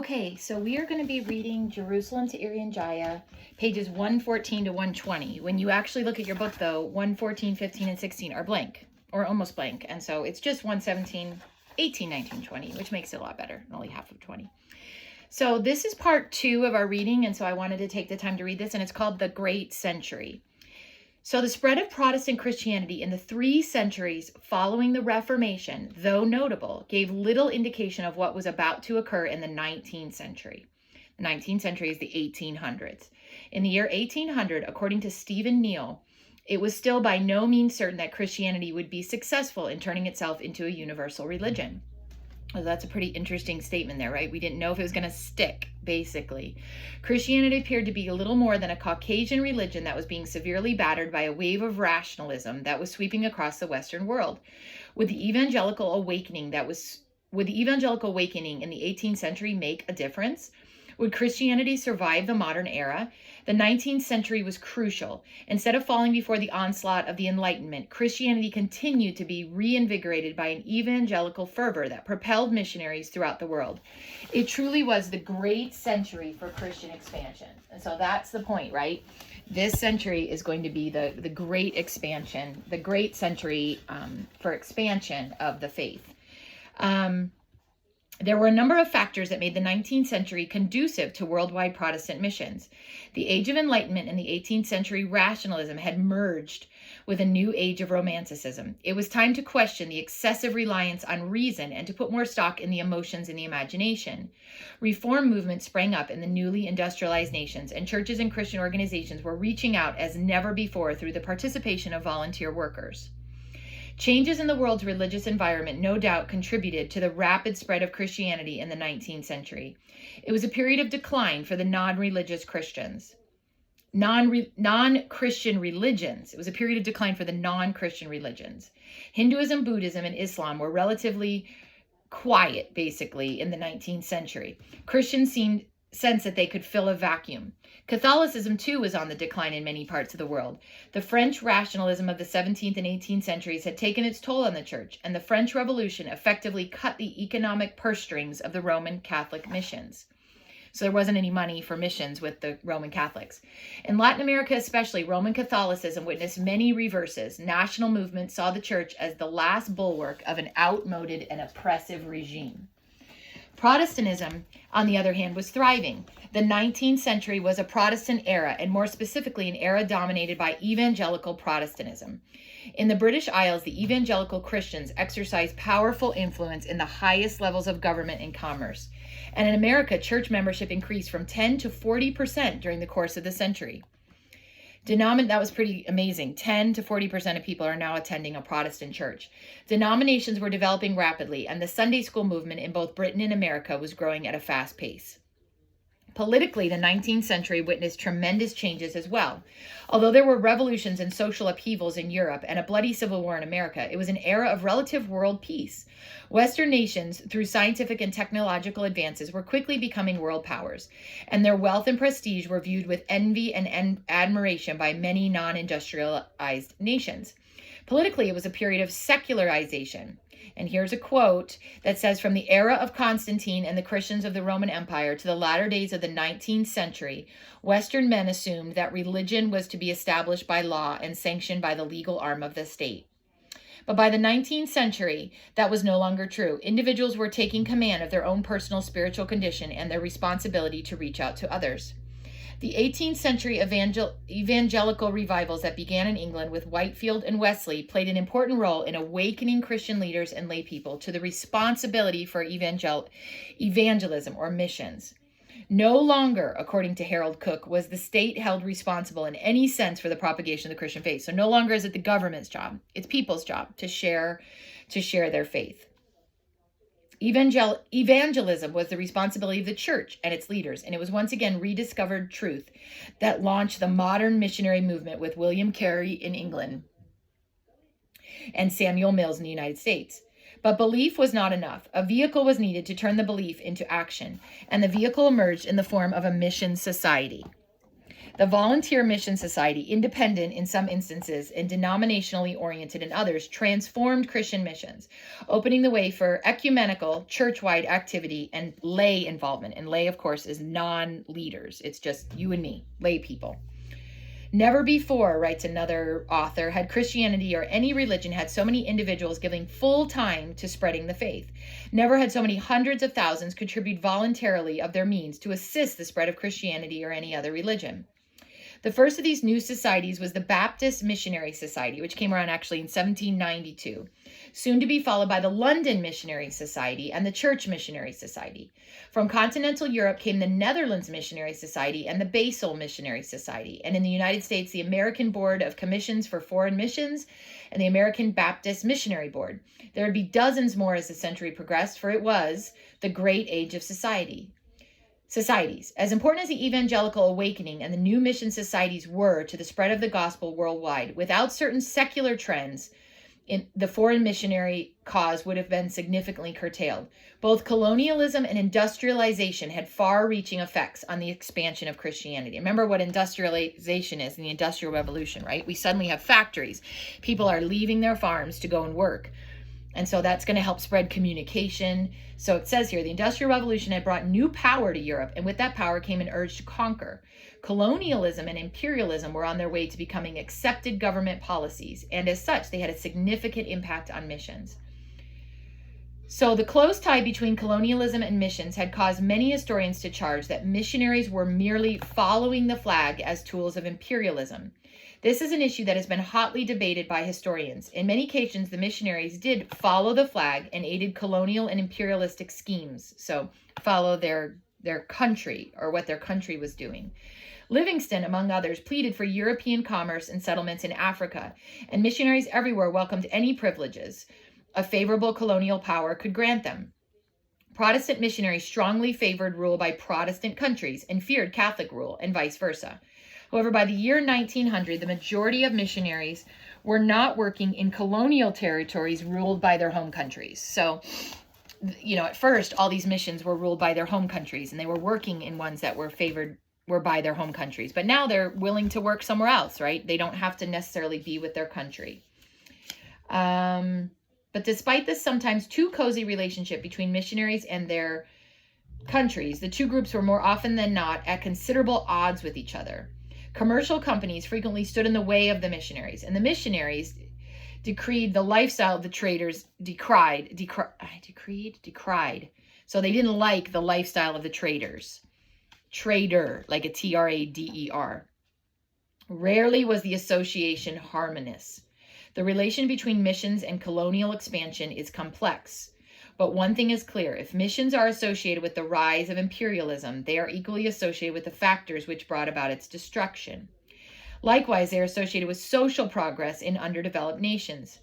Okay, so we are going to be reading Jerusalem to Irian Jaya, pages 114 to 120. When you actually look at your book, though, 114, 15, and 16 are blank, or almost blank. And so it's just 117, 18, 19, 20, which makes it a lot better, only half of 20. So this is part 2 of our reading, and so I wanted to take the time to read this, and it's called The Great Century. So the spread of Protestant Christianity in the 3 centuries following the Reformation, though notable, gave little indication of what was about to occur in the 19th century. The 19th century is the 1800s. In the year 1800, according to Stephen Neal, it was still by no means certain that Christianity would be successful in turning itself into a universal religion. Well, that's a pretty interesting statement there, right? We didn't know if it was going to stick, basically. Christianity appeared to be a little more than a Caucasian religion that was being severely battered by a wave of rationalism that was sweeping across the Western world. Would the evangelical awakening in the 18th century make a difference? Would Christianity survive the modern era? The 19th century was crucial. Instead of falling before the onslaught of the Enlightenment, Christianity continued to be reinvigorated by an evangelical fervor that propelled missionaries throughout the world. It truly was the great century for Christian expansion. And so that's the point, right? This century is going to be the great expansion, the great century for expansion of the faith. There were a number of factors that made the 19th century conducive to worldwide Protestant missions. The Age of Enlightenment and the 18th century rationalism had merged with a new age of romanticism. It was time to question the excessive reliance on reason and to put more stock in the emotions and the imagination. Reform movements sprang up in the newly industrialized nations, and churches and Christian organizations were reaching out as never before through the participation of volunteer workers. Changes in the world's religious environment no doubt contributed to the rapid spread of Christianity in the 19th century. It was a period of decline for the non-Christian religions. It was a period of decline for the non-Christian religions. Hinduism, Buddhism, and Islam were relatively quiet, basically, in the 19th century. Christians seemed sense that they could fill a vacuum. Catholicism, too, was on the decline in many parts of the world. The French rationalism of the 17th and 18th centuries had taken its toll on the church, and the French Revolution effectively cut the economic purse strings of the Roman Catholic missions. So there wasn't any money for missions with the Roman Catholics. In Latin America especially, Roman Catholicism witnessed many reverses. National movements saw the church as the last bulwark of an outmoded and oppressive regime. Protestantism, on the other hand, was thriving. The 19th century was a Protestant era, and more specifically, an era dominated by evangelical Protestantism. In the British Isles, the evangelical Christians exercised powerful influence in the highest levels of government and commerce. And in America, church membership increased from 10 to 40% during the course of the century. That was pretty amazing. 10 to 40% of people are now attending a Protestant church. Denominations were developing rapidly, and the Sunday school movement in both Britain and America was growing at a fast pace. Politically, the 19th century witnessed tremendous changes as well. Although there were revolutions and social upheavals in Europe and a bloody civil war in America, it was an era of relative world peace. Western nations, through scientific and technological advances, were quickly becoming world powers, and their wealth and prestige were viewed with envy and admiration by many non-industrialized nations. Politically, it was a period of secularization. And here's a quote that says, "From the era of Constantine and the Christians of the Roman Empire to the latter days of the 19th century, Western men assumed that religion was to be established by law and sanctioned by the legal arm of the state." But by the 19th century, that was no longer true. Individuals were taking command of their own personal spiritual condition and their responsibility to reach out to others. The 18th century evangelical revivals that began in England with Whitefield and Wesley played an important role in awakening Christian leaders and lay people to the responsibility for evangelism or missions. No longer, according to Harold Cook, was the state held responsible in any sense for the propagation of the Christian faith. So no longer is it the government's job. It's people's job to share their faith. Evangelism was the responsibility of the church and its leaders, and it was once again rediscovered truth that launched the modern missionary movement with William Carey in England and Samuel Mills in the United States. But belief was not enough. A vehicle was needed to turn the belief into action, and the vehicle emerged in the form of a mission society. The Volunteer Mission Society, independent in some instances and denominationally oriented in others, transformed Christian missions, opening the way for ecumenical, church-wide activity and lay involvement. And lay, of course, is non-leaders. It's just you and me, lay people. Never before, writes another author, had Christianity or any religion had so many individuals giving full time to spreading the faith. Never had so many hundreds of thousands contribute voluntarily of their means to assist the spread of Christianity or any other religion. The first of these new societies was the Baptist Missionary Society, which came around actually in 1792, soon to be followed by the London Missionary Society and the Church Missionary Society. From continental Europe came the Netherlands Missionary Society and the Basel Missionary Society, and in the United States, the American Board of Commissions for Foreign Missions and the American Baptist Missionary Board. There would be dozens more as the century progressed, for it was the great age of societies. As important as the evangelical awakening and the new mission societies were to the spread of the gospel worldwide, without certain secular trends, the foreign missionary cause would have been significantly curtailed. Both colonialism and industrialization had far-reaching effects on the expansion of Christianity. Remember what industrialization is in the Industrial Revolution, right? We suddenly have factories. People are leaving their farms to go and work. And so that's going to help spread communication. So it says here, the Industrial Revolution had brought new power to Europe, and with that power came an urge to conquer. Colonialism and imperialism were on their way to becoming accepted government policies, and as such, they had a significant impact on missions. So the close tie between colonialism and missions had caused many historians to charge that missionaries were merely following the flag as tools of imperialism. This is an issue that has been hotly debated by historians. In many occasions, the missionaries did follow the flag and aided colonial and imperialistic schemes. So follow their country or what their country was doing. Livingston, among others, pleaded for European commerce and settlements in Africa, and missionaries everywhere welcomed any privileges a favorable colonial power could grant them. Protestant missionaries strongly favored rule by Protestant countries and feared Catholic rule, and vice versa. However, by the year 1900, the majority of missionaries were not working in colonial territories ruled by their home countries. So, at first, all these missions were ruled by their home countries, and they were working in ones that were by their home countries. But now they're willing to work somewhere else, right? They don't have to necessarily be with their country. But despite this sometimes too cozy relationship between missionaries and their countries, the two groups were more often than not at considerable odds with each other. Commercial companies frequently stood in the way of the missionaries, and the missionaries decreed the lifestyle of the traders, decried. So they didn't like the lifestyle of the traders. Trader, like a Trader. Rarely was the association harmonious. The relation between missions and colonial expansion is complex. But one thing is clear, if missions are associated with the rise of imperialism, they are equally associated with the factors which brought about its destruction. Likewise, they are associated with social progress in underdeveloped nations.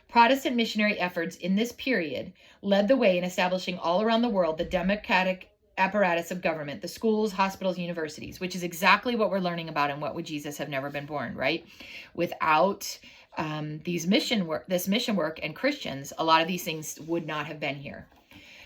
Protestant missionary efforts in this period led the way in establishing all around the world the democratic apparatus of government, the schools, hospitals, universities, which is exactly what we're learning about in What Would Jesus Have Never Been Born, right? Without this mission work and Christians, a lot of these things would not have been here.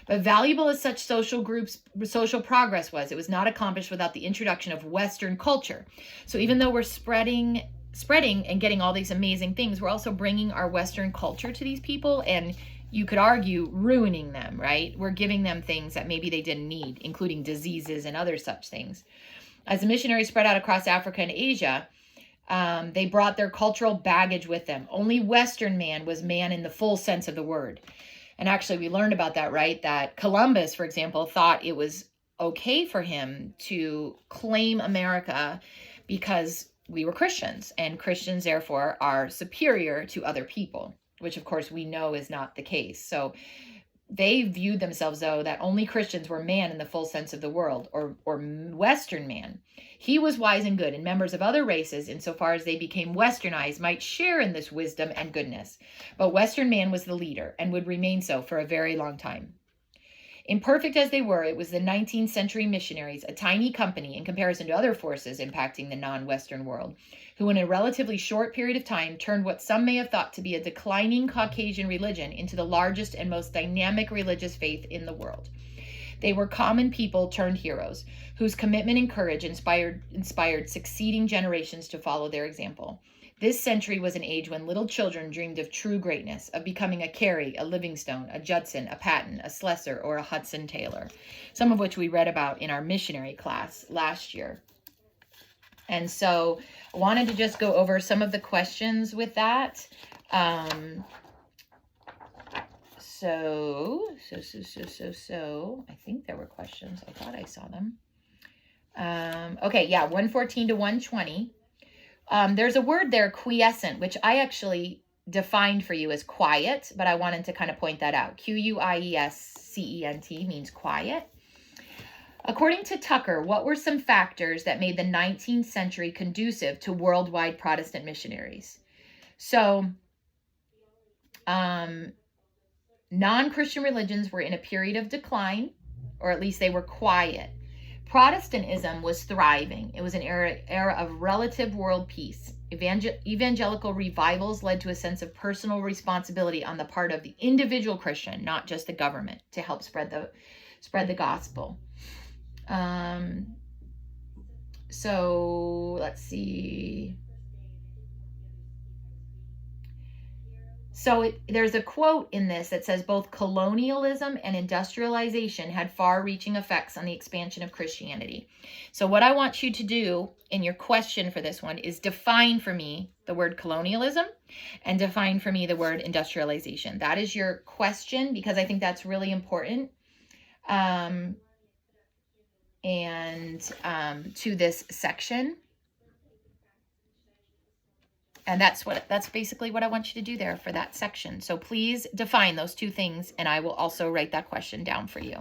But valuable as such social progress was, it was not accomplished without the introduction of Western culture. So even though we're spreading and getting all these amazing things, we're also bringing our Western culture to these people, and you could argue ruining them, right? We're giving them things that maybe they didn't need, including diseases and other such things. As the missionaries spread out across Africa and Asia, they brought their cultural baggage with them. Only Western man was man in the full sense of the word. And actually, we learned about that, right? That Columbus, for example, thought it was okay for him to claim America because we were Christians, and Christians, therefore, are superior to other people, which, of course, we know is not the case. So they viewed themselves, though, that only Christians were man in the full sense of the world, or Western man. He was wise and good, and members of other races, insofar as they became Westernized, might share in this wisdom and goodness. But Western man was the leader, and would remain so for a very long time. Imperfect as they were, it was the 19th century missionaries, a tiny company in comparison to other forces impacting the non-Western world, who in a relatively short period of time turned what some may have thought to be a declining Caucasian religion into the largest and most dynamic religious faith in the world. They were common people turned heroes, whose commitment and courage inspired succeeding generations to follow their example. This century was an age when little children dreamed of true greatness, of becoming a Carey, a Livingstone, a Judson, a Patton, a Slessor, or a Hudson Taylor, some of which we read about in our missionary class last year. And so I wanted to just go over some of the questions with that. So, I think there were questions. I thought I saw them. Okay, yeah, 114 to 120. There's a word there, quiescent, which I actually defined for you as quiet, but I wanted to kind of point that out. Quiescent means quiet. According to Tucker, what were some factors that made the 19th century conducive to worldwide Protestant missionaries? So, non-Christian religions were in a period of decline, or at least they were quiet. Protestantism was thriving. It was an era of relative world peace. Evangelical revivals led to a sense of personal responsibility on the part of the individual Christian, not just the government, to help spread the gospel. So let's see. So there's a quote in this that says both colonialism and industrialization had far-reaching effects on the expansion of Christianity. So what I want you to do in your question for this one is define for me the word colonialism and define for me the word industrialization. That is your question, because I think that's really important to this section. And that's basically what I want you to do there for that section. So please define those two things, and I will also write that question down for you.